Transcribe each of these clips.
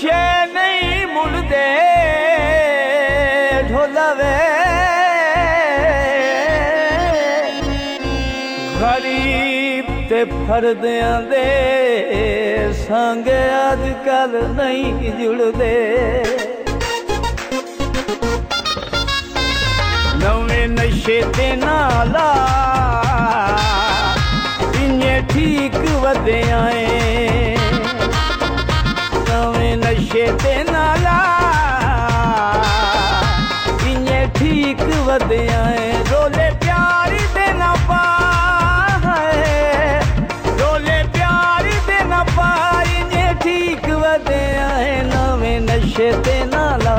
नशे नहीं मुड़दे ढोलवे गरीब ते फरदियां दे संग अजकल नहीं जुड़दे नवे नशे ते नाला इन्ने ठीक वधिया नवे नशे ते नाला इन्ने ठीक वधिया रोले प्यार दे ना पा रोले प्यार दे ना पा इन्ने ठीक वधिया नवे नशे ते नाला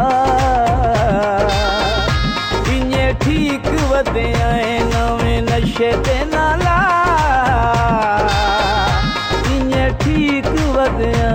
इन्ने ठीक वधिया नवे नशे ते नाला इन्ने ठीक वधिया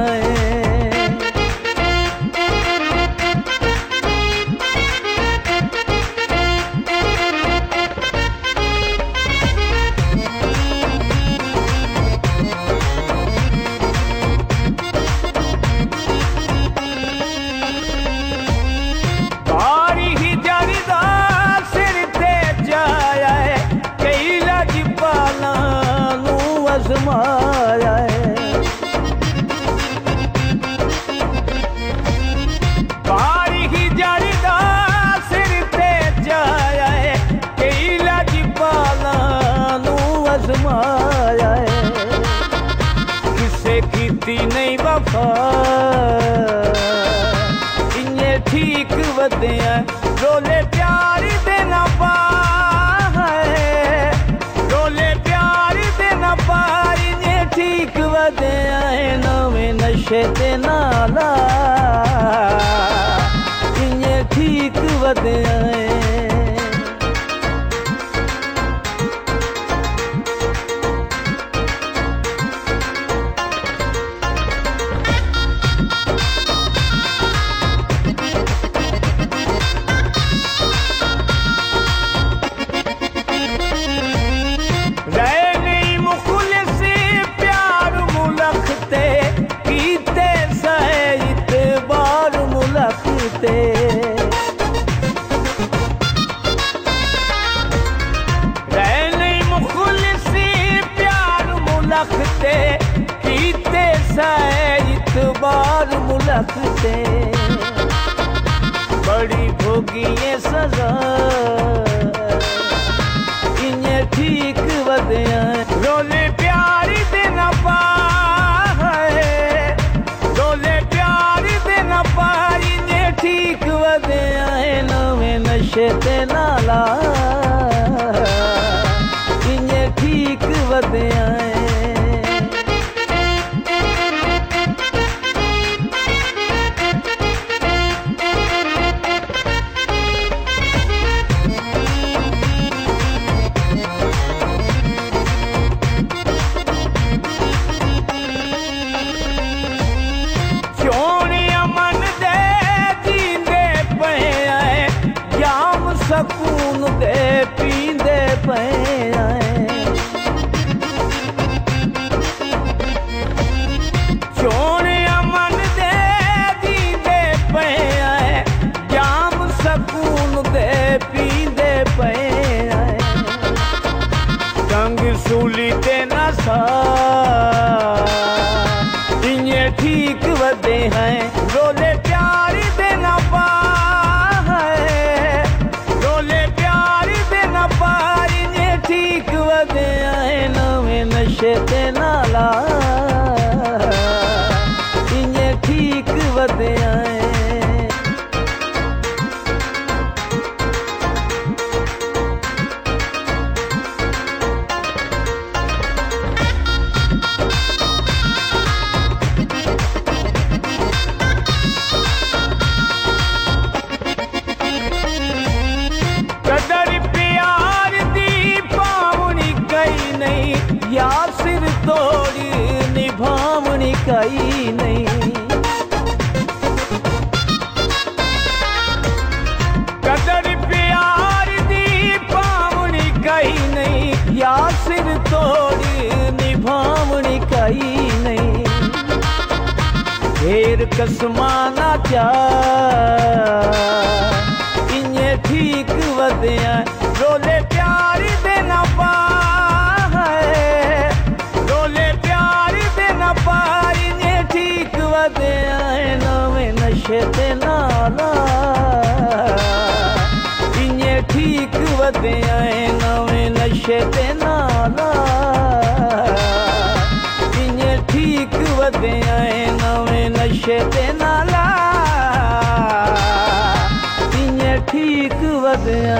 नहीं वफा इन्ने ठीक वधिया रोले प्यार दे ना पा रोले प्यार दे ना पा इन्ने ठीक वधिया नवे नशे ते नाला इन्ने ठीक वधिया इतबार मुलखते बड़ी भोगिए सजा इन्ने ठीक वधिया रोले प्यार दे ना पा रोले प्यार दे ना पा इन्ने ठीक वधिया नवे नशे ते नाला इन्ने ठीक वधिया सकून दे पींदे पे सोने अमन दे दींदे पे जाम सकून दे पींदे पे संग सूली ते नशा इन्ने ठीक वधे हैं रोले प्यार दे ना पा ठीक वधिया नवे नशे ते नाला इन्ने ठीक वधिया या सिर तोड़ी निभावनी कई नहीं कसमाना क्या इन्हें ठीक वधिया रोले प्यार दे ना पा रोले प्यार दे ना पा इन्हें ठीक वधिया नवे नशे ते नाला इन्हें ठीक वधिया नवे नशे ते नाला इन्हें ठीक वधिया नवे नशे ते नाला इन्हें ठीक वधिया